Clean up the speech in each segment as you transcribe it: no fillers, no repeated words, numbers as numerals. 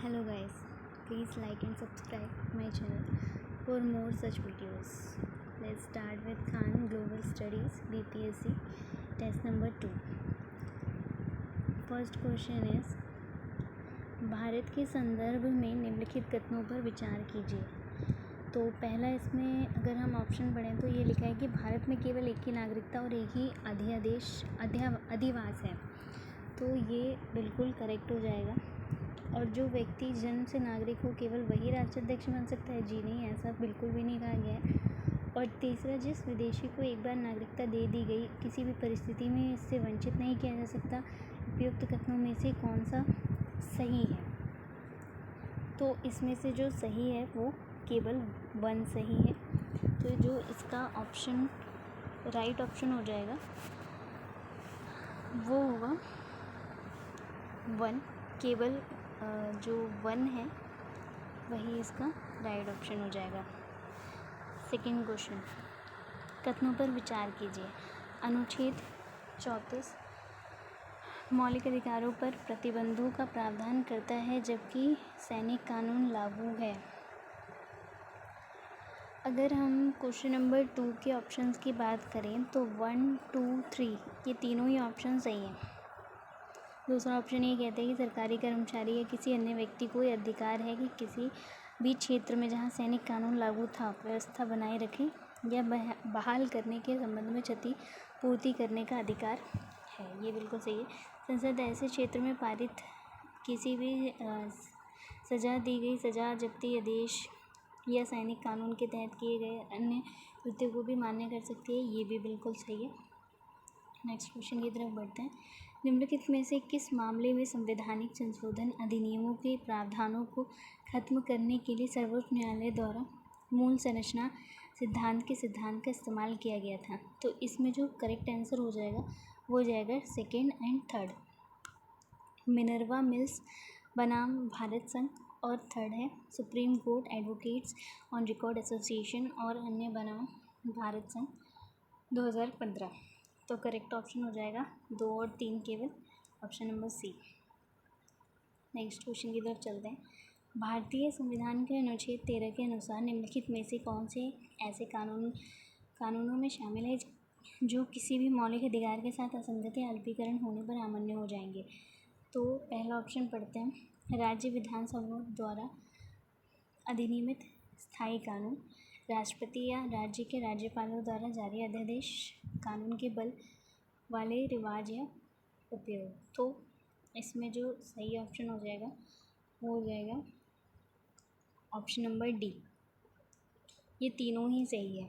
Hello guys, please like and subscribe my channel for more such videos. Let's start with Khan Global Studies BPSC test number 2. First question is Bharat के संदर्भ में निम्नलिखित कथनों पर विचार कीजिए. तो पहला इसमें अगर हम ऑप्शन पढ़ें तो ये लिखा है कि भारत में केवल एक ही नागरिकता और एक ही अधिवास है. तो ये बिल्कुल करेक्ट हो जाएगा. और जो व्यक्ति जन्म से नागरिक हो केवल वही राष्ट्राध्यक्ष बन सकता है. जी नहीं, ऐसा बिल्कुल भी नहीं कहा गया है. और तीसरा, जिस विदेशी को एक बार नागरिकता दे दी गई किसी भी परिस्थिति में इससे वंचित नहीं किया जा सकता. उपयुक्त कथनों में से कौन सा सही है? तो इसमें से जो सही है वो केवल 1 सही है. तो जो इसका ऑप्शन राइट ऑप्शन हो जाएगा वो होगा 1. केवल जो 1 है वही इसका राइट ऑप्शन हो जाएगा. सेकंड क्वेश्चन, कथनों पर विचार कीजिए. अनुच्छेद 34 मौलिक अधिकारों पर प्रतिबंधों का प्रावधान करता है जबकि सैनिक कानून लागू है. अगर हम क्वेश्चन नंबर 2 के ऑप्शंस की बात करें तो 1, 2, 3 ये तीनों ही ऑप्शन सही हैं. दूसरा ऑप्शन ये कहता है कि सरकारी कर्मचारी या किसी अन्य व्यक्ति को यह अधिकार है कि किसी भी क्षेत्र में जहां सैनिक कानून लागू था व्यवस्था बनाए रखें या बहाल करने के संबंध में क्षति पूर्ति करने का अधिकार है. ये बिल्कुल सही है. संसद ऐसे क्षेत्र में पारित किसी भी सजा दी गई सजा, जब्ती आदेश या सैनिक कानून के तहत किए गए अन्य कृत्यों को भी मान्य कर सकती है. ये भी बिल्कुल सही है. नेक्स्ट क्वेश्चन की तरफ बढ़ते हैं. निम्नलिखित में से किस मामले में संवैधानिक संशोधन अधिनियमों के प्रावधानों को खत्म करने के लिए सर्वोच्च न्यायालय द्वारा मूल संरचना सिद्धांत के सिद्धांत का इस्तेमाल किया गया था? तो इसमें जो करेक्ट आंसर हो जाएगा वो हो जाएगा second and third. Minerva mills बनाम भारत संघ और थर्ड है supreme court advocates on record association और अन्य बनाम भारत संघ 2015. तो करेक्ट ऑप्शन हो जाएगा 2 और 3 केवल option number C. Next question की तरफ चलते हैं. भारतीय संविधान के अनुच्छेद 13 के अनुसार निम्नलिखित में से कौन से ऐसे कानूनों में शामिल है जो किसी भी मौलिक अधिकार के साथ असंगति या अल्पीकरण होने पर अमान्य हो जाएंगे? तो पहला ऑप्शन पढ़ते हैं. राज्य विधानसभा द्वारा अधिनियमित स्थायी कानून, राष्ट्रपति या राज्य के राज्यपालों द्वारा जारी अध्यादेश, कानून के बल वाले रिवाज या उपयोग. तो इसमें जो सही ऑप्शन हो जाएगा वो हो जाएगा ऑप्शन नंबर डी. ये तीनों ही सही है.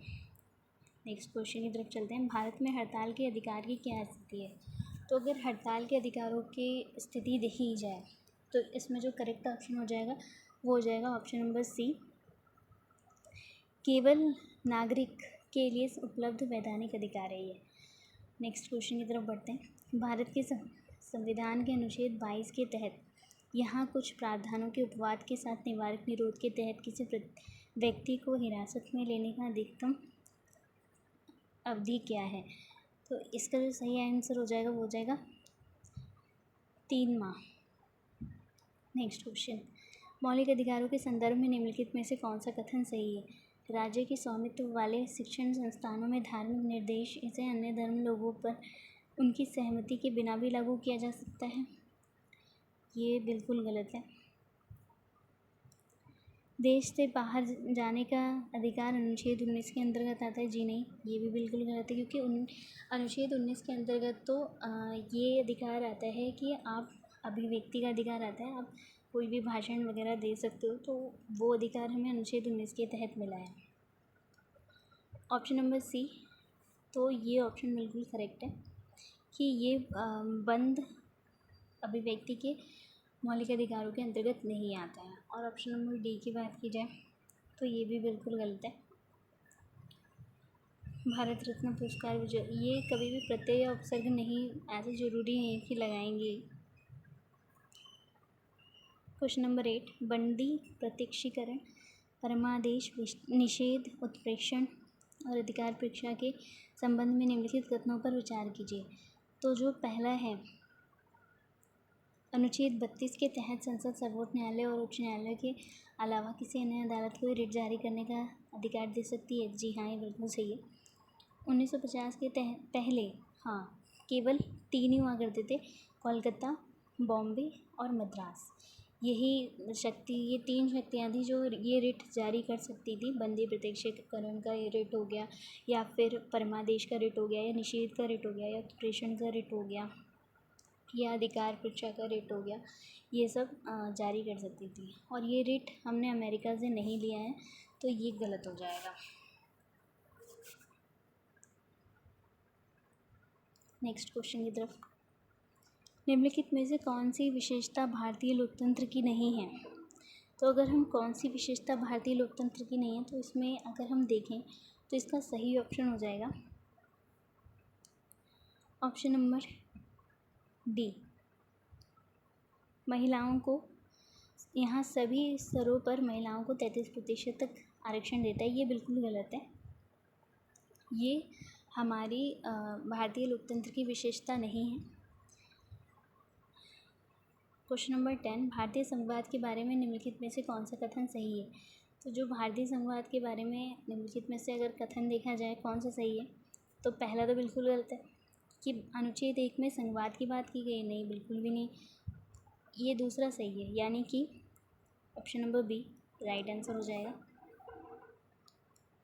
नेक्स्ट क्वेश्चन की तरफ चलते हैं. भारत में हड़ताल के अधिकार की क्या स्थिति है? तो अगर हड़ताल के अधिकारों की स्थिति देखी जाए तो इसमें जो करेक्ट ऑप्शन हो जाएगा वो हो जाएगा ऑप्शन नंबर सी. केवल नागरिक के लिए उपलब्ध वैधानिक अधिकार है ये. नेक्स्ट क्वेश्चन की तरफ बढ़ते हैं. भारत के संविधान के अनुच्छेद 22 के तहत यहाँ कुछ प्रावधानों के उपवाद के साथ निवारक निरोध के तहत किसी व्यक्ति को हिरासत में लेने का अधिकतम अवधि क्या है? तो इसका जो सही आंसर हो जाएगा वो हो जाएगा 3 माह. नेक्स्ट क्वेश्चन, मौलिक अधिकारों के संदर्भ में निम्नलिखित में से कौन सा कथन सही है? राज्य के स्वामित्व वाले शिक्षण संस्थानों में धार्मिक निर्देश इसे अन्य धर्म लोगों पर उनकी सहमति के बिना भी लागू किया जा सकता है. ये बिल्कुल गलत है. देश से बाहर जाने का अधिकार अनुच्छेद 19 के अंतर्गत आता है. जी नहीं, ये भी बिल्कुल गलत है क्योंकि अनुच्छेद 19 के अंतर्गत तो ये अधिकार आता है कि आप अभिव्यक्ति का अधिकार आता है, आप कोई भी भाषण वगैरह दे सकते हो. तो वो अधिकार हमें अनुच्छेद 19 के तहत मिला है. Option number C. तो ये ऑप्शन बिल्कुल करेक्ट है कि ये बंद अभिव्यक्ति के मौलिक अधिकारों के अंतर्गत नहीं आता है. और ऑप्शन नंबर डी की बात की जाए तो ये भी बिल्कुल गलत है. भारत रत्न पुरस्कार विजय ये कभी भी प्रत्यय या उपसर्ग नहीं, ऐसे जरूरी नहीं कि लगाएंगे. क्वेश्चन नंबर 8, बंदी प्रत्यक्षीकरण, परमादेश, निषेध, उत्प्रेक्षण और अधिकार परीक्षा के संबंध में निम्नलिखित कथनों पर विचार कीजिए. तो जो पहला है अनुच्छेद 32 के तहत संसद सर्वोच्च न्यायालय और उच्च न्यायालय के अलावा किसी अन्य अदालत को रिट जारी करने का अधिकार दे सकती है। जी हाँ, ये बिल्कुल सही है। 1950 के पहले हाँ केवल 3 ही हुआ करते थे, कोलकाता, बॉम्बे और मद्रास। ये 3 शक्तियाँ थी जो ये रिट जारी कर सकती थी। बंदी प्रत्यक्षीकरण का ये रिट हो गया, या फिर परमादेश का रिट हो गया, या निषेध का रिट हो गया, या प्रेषण का रिट हो गया, या अधिकार परीक्षा का रिट हो गया, ये सब जारी कर सकती थी। और ये रिट हमने अमेरिका से नहीं लिया है, तो ये गलत हो जाएगा। नेक्स्ट क्वेश्चन की तरफ। निम्नलिखित में से कौन सी विशेषता भारतीय लोकतंत्र की नहीं है? तो अगर हम कौन सी विशेषता भारतीय लोकतंत्र की नहीं है, तो इसमें अगर हम देखें तो इसका सही ऑप्शन हो जाएगा ऑप्शन नंबर डी। महिलाओं को यहाँ सभी स्तरों पर महिलाओं को 33% तक आरक्षण देता है। ये बिल्कुल गलत है। ये हमारी भारतीय लोकतंत्र की विशेषता नहीं है। क्वेश्चन नंबर 10, भारतीय संघवाद के बारे में निम्नलिखित में से कौन सा कथन सही है? तो जो भारतीय संघवाद के बारे में निम्नलिखित में से अगर कथन देखा जाए कौन सा सही है, तो पहला तो बिल्कुल गलत है कि अनुच्छेद 1 में संघवाद की बात की गई, नहीं, बिल्कुल भी नहीं। ये दूसरा सही है, यानी कि option number B right answer हो जाएगा।